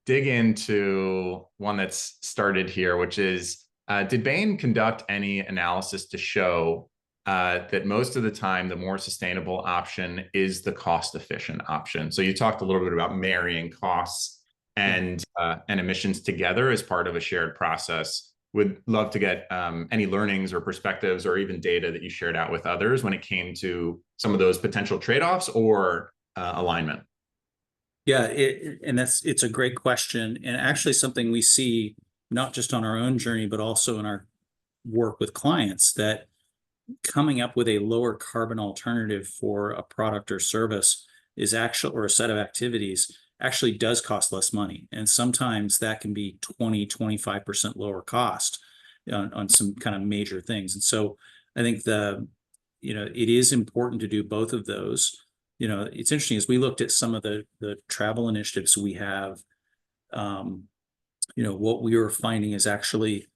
B: dig into one that's started here, which is, did Bain conduct any analysis to show that most of the time the more sustainable option is the cost-efficient option? So you talked a little bit about marrying costs and emissions together as part of a shared process. Would love to get any learnings or perspectives or even data that you shared out with others when it came to some of those potential trade-offs or alignment.
C: Yeah, it's a great question, and actually something we see not just on our own journey, but also in our work with clients, that coming up with a lower carbon alternative for a product or service is actually, or a set of activities, actually does cost less money. And sometimes that can be 20-25% lower cost on some kind of major things. And so I think it is important to do both of those. It's interesting, as we looked at some of the travel initiatives we have, what we were finding is actually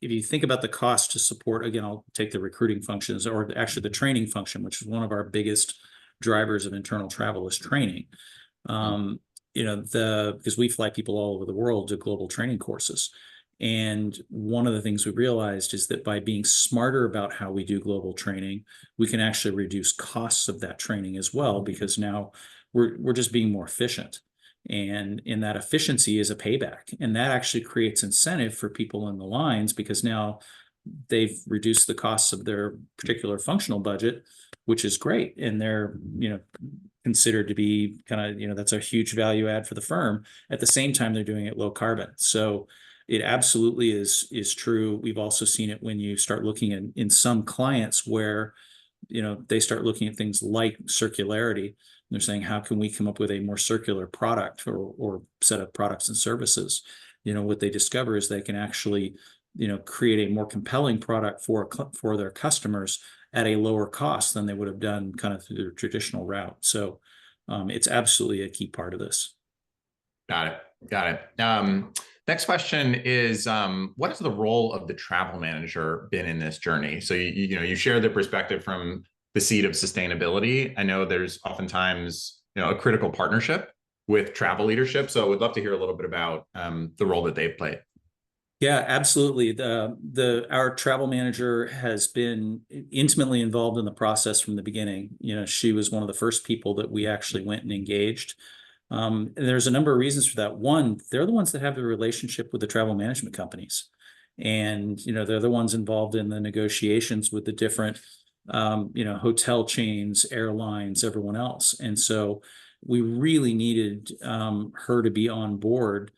C: if you think about the cost to support, again, I'll take the recruiting functions, or actually the training function, which is one of our biggest drivers of internal travel, is training. because we fly people all over the world to global training courses. And one of the things we realized is that by being smarter about how we do global training, we can actually reduce costs of that training as well, because now we're just being more efficient. And in that efficiency is a payback. And that actually creates incentive for people in the lines, because now they've reduced the costs of their particular functional budget, which is great. And they're, considered to be kind of, that's a huge value add for the firm. At the same time, they're doing it low carbon. So it absolutely is true. We've also seen it when you start looking in some clients where, they start looking at things like circularity. They're saying, how can we come up with a more circular product or set of products and services? What they discover is they can actually, create a more compelling product for their customers at a lower cost than they would have done kind of through the traditional route. So it's absolutely a key part of this.
B: Got it. Next question is, what has the role of the travel manager been in this journey? So you share the perspective from the seat of sustainability. I know there's oftentimes a critical partnership with travel leadership. So I would love to hear a little bit about the role that they've played.
C: Yeah, absolutely. Our travel manager has been intimately involved in the process from the beginning. She was one of the first people that we actually went and engaged. And there's a number of reasons for that. One, they're the ones that have the relationship with the travel management companies. And, they're the ones involved in the negotiations with the different, hotel chains, airlines, everyone else. And so we really needed her to be on board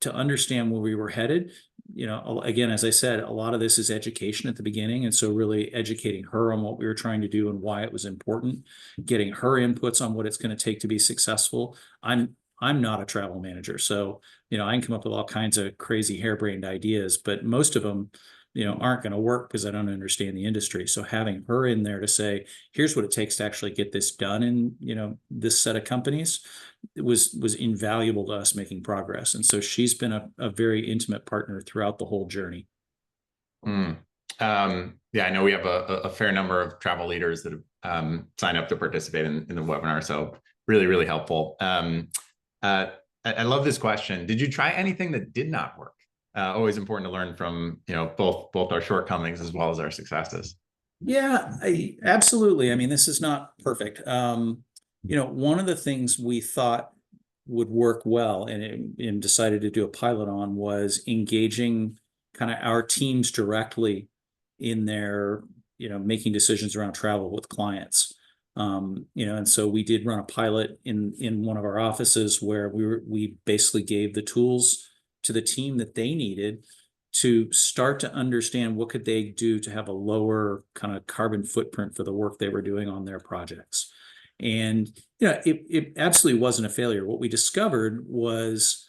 C: to understand where we were headed. Again, as I said, a lot of this is education at the beginning. And so really educating her on what we were trying to do and why it was important, getting her inputs on what it's going to take to be successful. I'm not a travel manager, so, I can come up with all kinds of crazy harebrained ideas, but most of them, aren't going to work because I don't understand the industry. So having her in there to say, here's what it takes to actually get this done in, this set of companies, it was invaluable to us making progress. And so she's been a very intimate partner throughout the whole journey.
B: Yeah, I know we have a fair number of travel leaders that have signed up to participate in the webinar. So really, really helpful. I love this question. Did you try anything that did not work? Always important to learn from, both our shortcomings as well as our successes.
C: Yeah, absolutely. I mean, this is not perfect. One of the things we thought would work well and decided to do a pilot on was engaging kind of our teams directly in their, making decisions around travel with clients. And so we did run a pilot in one of our offices where we basically gave the tools to the team that they needed to start to understand what could they do to have a lower kind of carbon footprint for the work they were doing on their projects. And it absolutely wasn't a failure. What we discovered was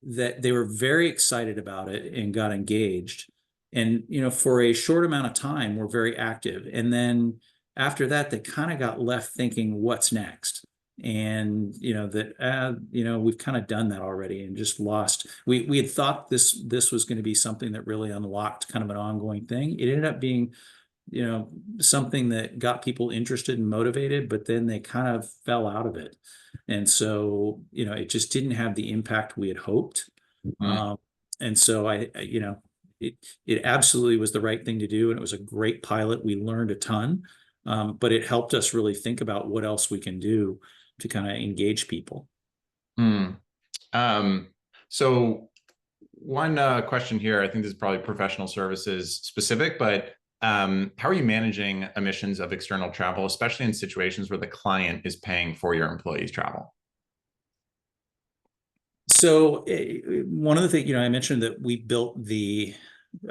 C: that they were very excited about it and got engaged. And for a short amount of time, were very active. And then after that, they kind of got left thinking, what's next? And we've kind of done that already and just lost. We had thought this was going to be something that really unlocked kind of an ongoing thing. It ended up being something that got people interested and motivated, but then they kind of fell out of it. And so, it just didn't have the impact we had hoped.
B: Mm-hmm.
C: And so it absolutely was the right thing to do. And it was a great pilot. We learned a ton, but it helped us really think about what else we can do to kind of engage people.
B: So one question here, I think this is probably professional services specific, but how are you managing emissions of external travel, especially in situations where the client is paying for your employees' travel?
C: So one of the things, I mentioned that we built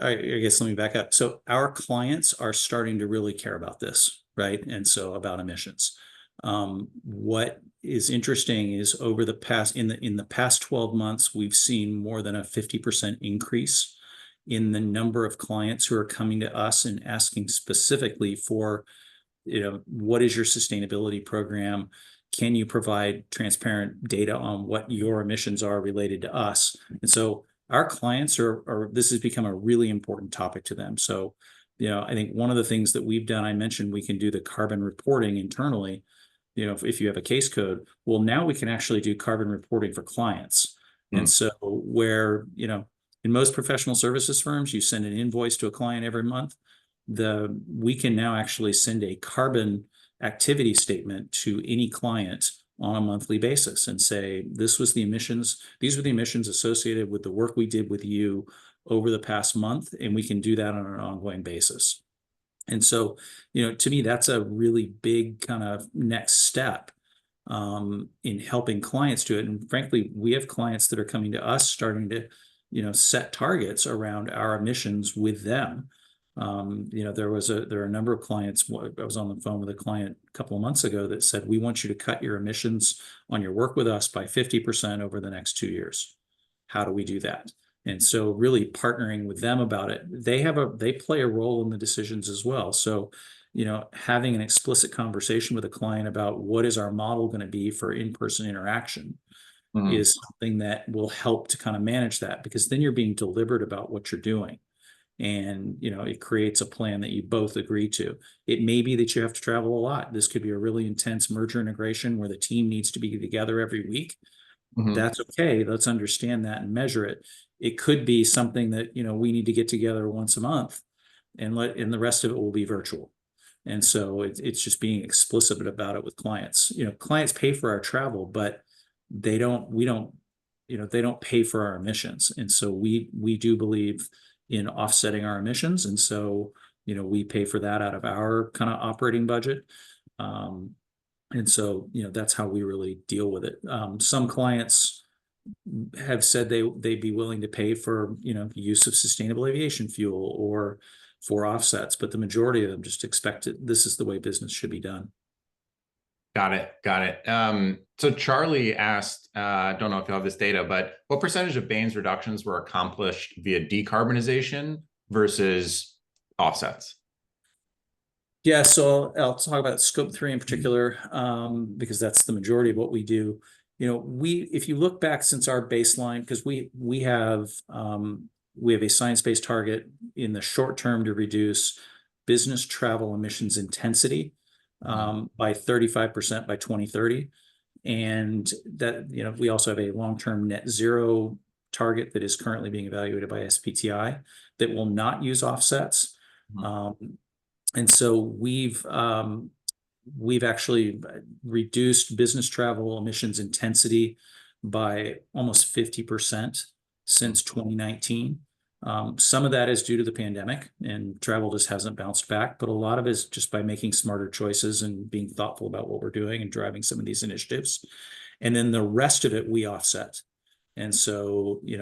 C: I guess let me back up. So our clients are starting to really care about this, right? And so about emissions. What is interesting is over the past, in the past 12 months, we've seen more than a 50% increase in the number of clients who are coming to us and asking specifically for, what is your sustainability program? Can you provide transparent data on what your emissions are related to us? And so our clients this has become a really important topic to them. So, I think one of the things that we've done, I mentioned we can do the carbon reporting internally. if you have a case code, well, now we can actually do carbon reporting for clients. And so where, in most professional services firms, you send an invoice to a client every month, we can now actually send a carbon activity statement to any client on a monthly basis and say, these were the emissions associated with the work we did with you over the past month, and we can do that on an ongoing basis. And so, to me, that's a really big kind of next step in helping clients do it. And frankly, we have clients that are coming to us starting to, set targets around our emissions with them. There are a number of clients. I was on the phone with a client a couple of months ago that said, we want you to cut your emissions on your work with us by 50% over the next 2 years. How do we do that? And so really partnering with them about it, they play a role in the decisions as well. So, having an explicit conversation with a client about what is our model going to be for in-person interaction is something that will help to kind of manage that, because then you're being deliberate about what you're doing. And, it creates a plan that you both agree to. It may be that you have to travel a lot. This could be a really intense merger integration where the team needs to be together every week. That's okay. Let's understand that and measure it. It could be something that, we need to get together once a month and the rest of it will be virtual. And so it's just being explicit about it with clients. Clients pay for our travel, but they don't pay for our emissions. And so we do believe in offsetting our emissions. And so, we pay for that out of our kind of operating budget. And so, that's how we really deal with it. Some clients have said they'd be willing to pay for, use of sustainable aviation fuel or for offsets, but the majority of them just expect it. This is the way business should be done.
B: Got it. So Charlie asked, I don't know if you have this data, but what percentage of Bain's reductions were accomplished via decarbonization versus offsets?
C: Yeah, so I'll talk about scope 3 in particular, because that's the majority of what we do. If you look back since our baseline, because we have a science-based target in the short term to reduce business travel emissions intensity by 35% by 2030. And that, we also have a long-term net zero target that is currently being evaluated by SBTi that will not use offsets. And so we've actually reduced business travel emissions intensity by almost 50% since 2019. Some of that is due to the pandemic and travel just hasn't bounced back, but a lot of it is just by making smarter choices and being thoughtful about what we're doing and driving some of these initiatives. And then the rest of it we offset. And so, we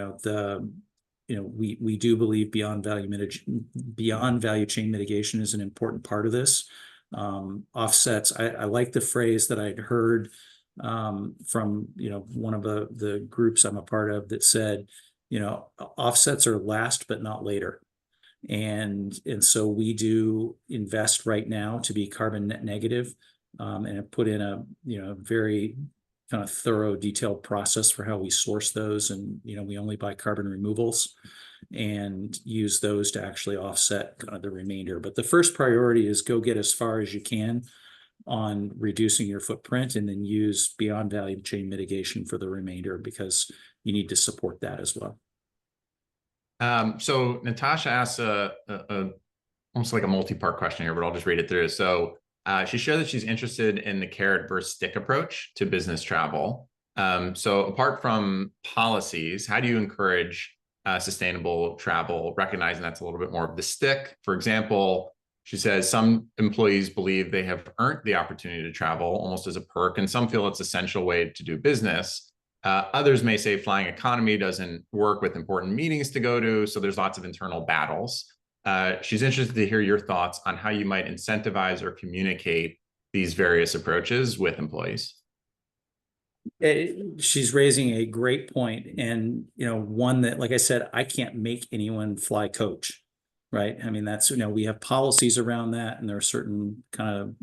C: do believe beyond value chain mitigation is an important part of this. Offsets. I like the phrase that I'd heard from one of the groups I'm a part of that said, offsets are last but not later. And so we do invest right now to be carbon net negative, and have put in a very kind of thorough, detailed process for how we source those. And we only buy carbon removals and use those to actually offset kind of the remainder. But the first priority is go get as far as you can on reducing your footprint, and then use beyond value chain mitigation for the remainder, because you need to support that as well.
B: So Natasha asks almost like a multi-part question here, but I'll just read it through. So she shared that she's interested in the carrot versus stick approach to business travel. So apart from policies, how do you encourage sustainable travel, recognizing that's a little bit more of the stick? For example, she says some employees believe they have earned the opportunity to travel almost as a perk, and some feel it's an essential way to do business. Others may say flying economy doesn't work with important meetings to go to, so there's lots of internal battles. She's interested to hear your thoughts on how you might incentivize or communicate these various approaches with employees.
C: She's raising a great point, and one that, like I said, I can't make anyone fly coach, right? I mean, that's we have policies around that, and there are certain kind of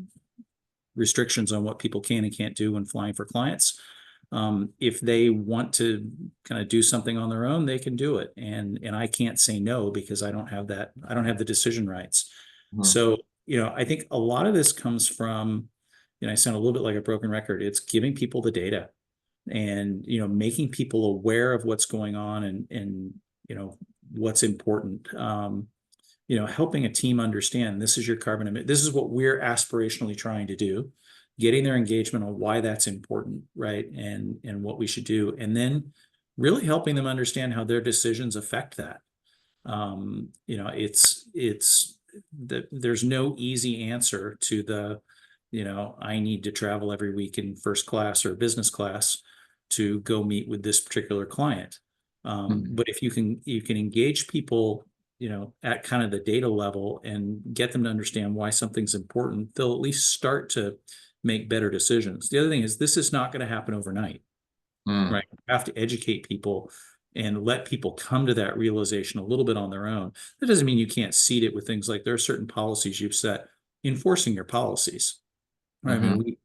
C: restrictions on what people can and can't do when flying for clients. If they want to kind of do something on their own, they can do it. And I can't say no, because I don't have the decision rights. So, I think a lot of this comes from, I sound a little bit like a broken record. It's giving people the data and, making people aware of what's going on and what's important. Helping a team understand this is your carbon emit. This is what we're aspirationally trying to do, getting their engagement on why that's important, right? And what we should do. And then really helping them understand how their decisions affect that. There's no easy answer to I need to travel every week in first class or business class to go meet with this particular client. But if you can engage people, at kind of the data level and get them to understand why something's important, they'll at least start to make better decisions. The other thing is this is not going to happen overnight, right? You have to educate people and let people come to that realization a little bit on their own. That doesn't mean you can't seed it with things like there are certain policies you've set, enforcing your policies. Right? I mean,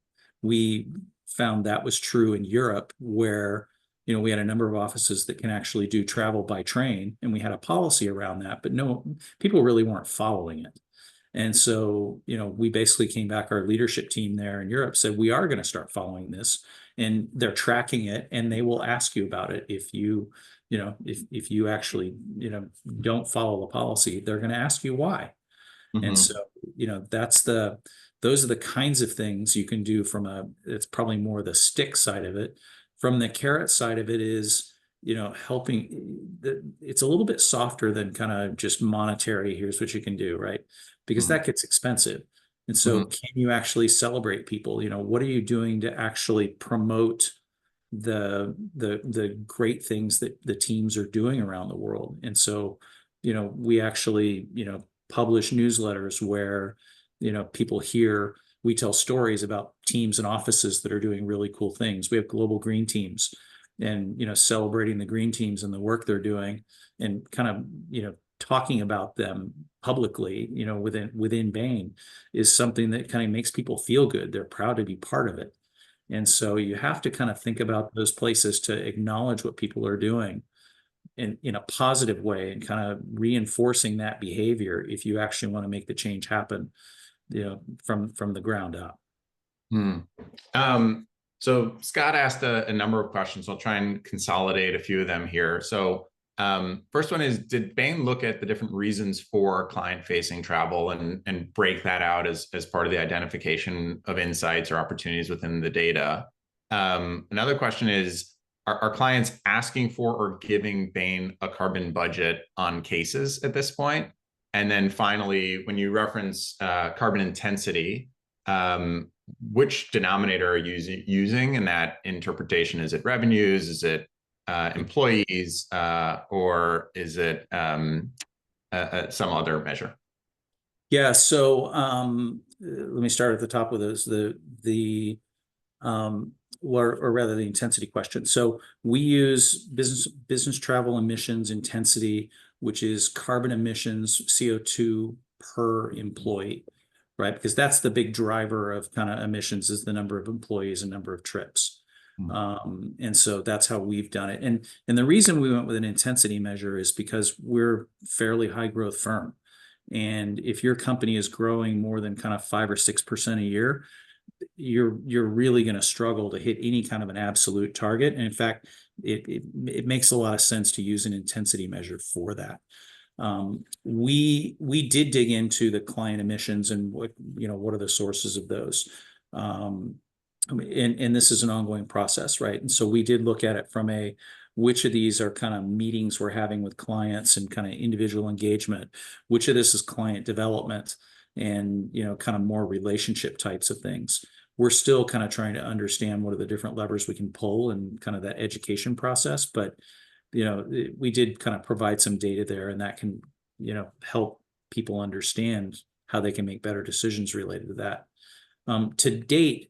C: we found that was true in Europe where, we had a number of offices that can actually do travel by train, and we had a policy around that, but no, people really weren't following it. And so, we basically came back, our leadership team there in Europe said, we are going to start following this, and they're tracking it, and they will ask you about it. If you actually, don't follow the policy, they're going to ask you why. And so, those are the kinds of things you can do it's probably more the stick side of it. From the carrot side of it is, helping, it's a little bit softer than kind of just monetary, here's what you can do, right? Because that gets expensive. And so can you actually celebrate people? What are you doing to actually promote the great things that the teams are doing around the world? And so, we actually, publish newsletters where, people we tell stories about teams and offices that are doing really cool things. We have global green teams and, celebrating the green teams and the work they're doing and kind of, talking about them publicly, within Bain is something that kind of makes people feel good. They're proud to be part of it. And so you have to kind of think about those places to acknowledge what people are doing in a positive way and kind of reinforcing that behavior if you actually want to make the change happen, from the ground up.
B: So Scott asked a number of questions. I'll try and consolidate a few of them here. So first one is, did Bain look at the different reasons for client-facing travel and break that out as part of the identification of insights or opportunities within the data? Another question is, are clients asking for or giving Bain a carbon budget on cases at this point? And then finally, when you reference carbon intensity, which denominator are you using in that interpretation? Is it revenues? Is it employees? Or is it some other measure?
C: Yeah. So let me start at the top with those. Or rather the intensity question. So we use business travel emissions intensity, which is carbon emissions, CO2 per employee, right? Because that's the big driver of kind of emissions, is the number of employees and number of trips. And so that's how we've done it. And the reason we went with an intensity measure is because we're a fairly high growth firm. And if your company is growing more than kind of 5 or 6% a year, you're really going to struggle to hit any kind of an absolute target. And in fact, it makes a lot of sense to use an intensity measure for that. We did dig into the client emissions and what are the sources of those. And this is an ongoing process, right? And so we did look at it from which of these are kind of meetings we're having with clients and kind of individual engagement, which of this is client development and, kind of more relationship types of things. We're still kind of trying to understand what are the different levers we can pull and kind of that education process. But, we did kind of provide some data there, and that can, help people understand how they can make better decisions related to that. To date,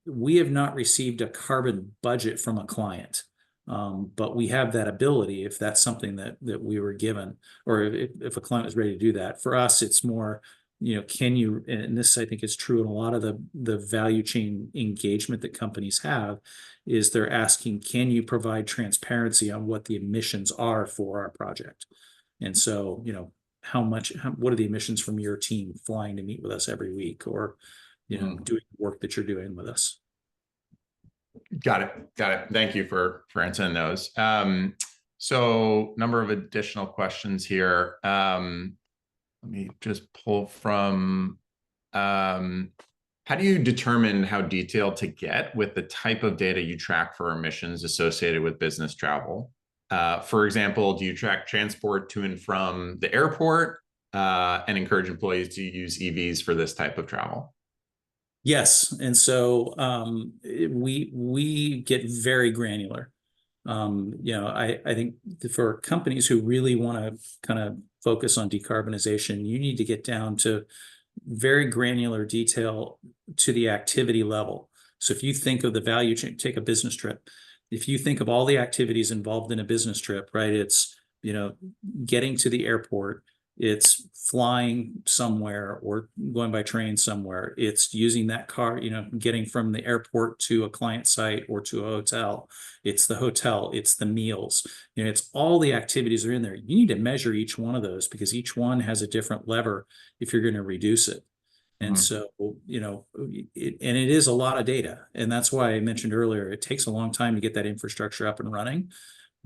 C: we have not received a carbon budget from a client. But we have that ability if that's something that we were given, or if a client is ready to do that. For us, it's more, can you, and this I think is true in a lot of the value chain engagement that companies have, is they're asking, can you provide transparency on what the emissions are for our project? And so, what are the emissions from your team flying to meet with us every week? Or, doing the work that you're doing with us.
B: Got it. Thank you for answering those. So number of additional questions here. Let me just pull from, how do you determine how detailed to get with the type of data you track for emissions associated with business travel? For example, do you track transport to and from the airport and encourage employees to use EVs for this type of travel?
C: Yes, and so we get very granular. I think for companies who really want to kind of focus on decarbonization, you need to get down to very granular detail to the activity level. So if you think of the value chain, take a business trip. If you think of all the activities involved in a business trip, right? It's, getting to the airport, it's flying somewhere or going by train somewhere. It's using that car, getting from the airport to a client site or to a hotel. It's the hotel, it's the meals, it's all the activities are in there. You need to measure each one of those because each one has a different lever if you're going to reduce it. And so, it is a lot of data. And that's why I mentioned earlier, it takes a long time to get that infrastructure up and running,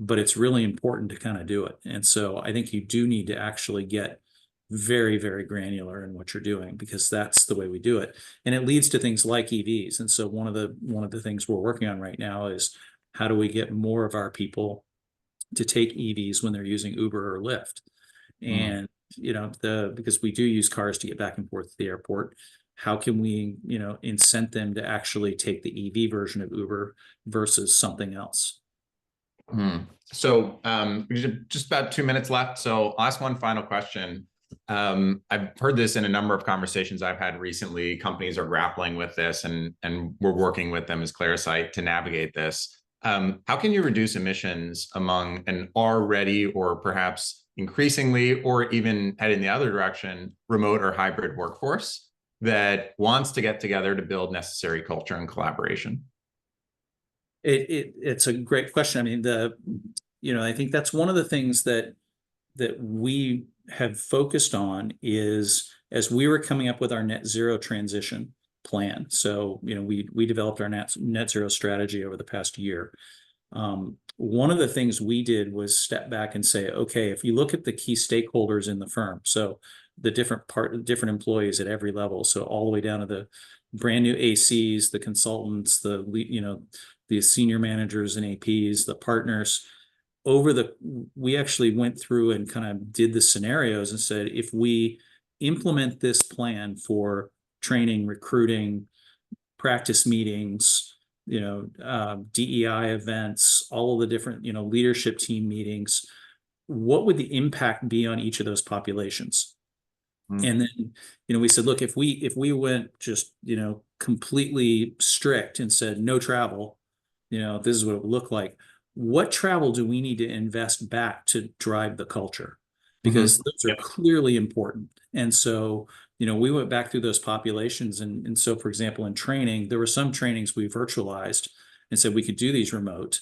C: but it's really important to kind of do it. And so I think you do need to actually get very, very granular in what you're doing because that's the way we do it. And it leads to things like EVs. And so one of the things we're working on right now is how do we get more of our people to take EVs when they're using Uber or Lyft? And because we do use cars to get back and forth to the airport, how can we, incent them to actually take the EV version of Uber versus something else?
B: So we have just about 2 minutes left. So I'll ask one final question. I've heard this in a number of conversations I've had recently. Companies are grappling with this and we're working with them as Clarasight to navigate this. How can you reduce emissions among an already or perhaps increasingly or even heading the other direction, remote or hybrid workforce that wants to get together to build necessary culture and collaboration?
C: It's a great question. I mean, I think that's one of the things that we have focused on is as we were coming up with our net zero transition plan. So, we developed our net zero strategy over the past year. One of the things we did was step back and say, okay, if you look at the key stakeholders in the firm, so the different employees at every level, so all the way down to the brand new ACs, the consultants, the senior managers and APs, the partners, we actually went through and kind of did the scenarios and said, if we implement this plan for training, recruiting, practice meetings, DEI events, all of the different, leadership team meetings, what would the impact be on each of those populations? And then, we said, look, if we went just, completely strict and said no travel, this is what it would look like. What travel do we need to invest back to drive the culture? Because those are clearly important. And so, we went back through those populations. And so, for example, in training, there were some trainings we virtualized and said we could do these remote.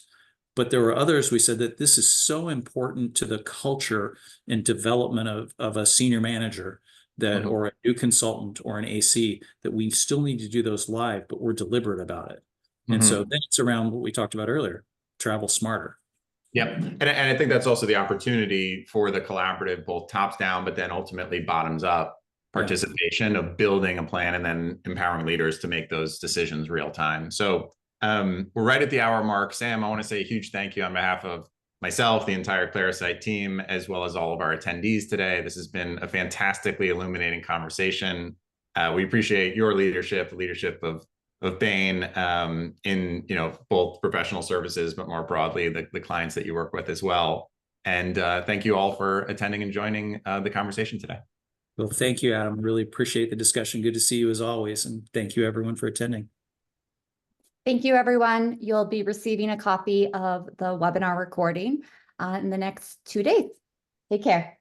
C: But there were others we said that this is so important to the culture and development of a senior manager that or a new consultant or an AC that we still need to do those live, but we're deliberate about it. And so then it's around what we talked about earlier, travel smarter.
B: Yep. And I think that's also the opportunity for the collaborative, both tops down, but then ultimately bottoms up participation of building a plan and then empowering leaders to make those decisions real time. So we're right at the hour mark. Sam, I want to say a huge thank you on behalf of myself, the entire Clarasight team, as well as all of our attendees today. This has been a fantastically illuminating conversation. We appreciate your leadership, the leadership of Bain in both professional services, but more broadly, the clients that you work with as well. And thank you all for attending and joining the conversation today.
C: Well, thank you, Adam. Really appreciate the discussion. Good to see you as always. And thank you everyone for attending.
A: Thank you, everyone. You'll be receiving a copy of the webinar recording in the next 2 days. Take care.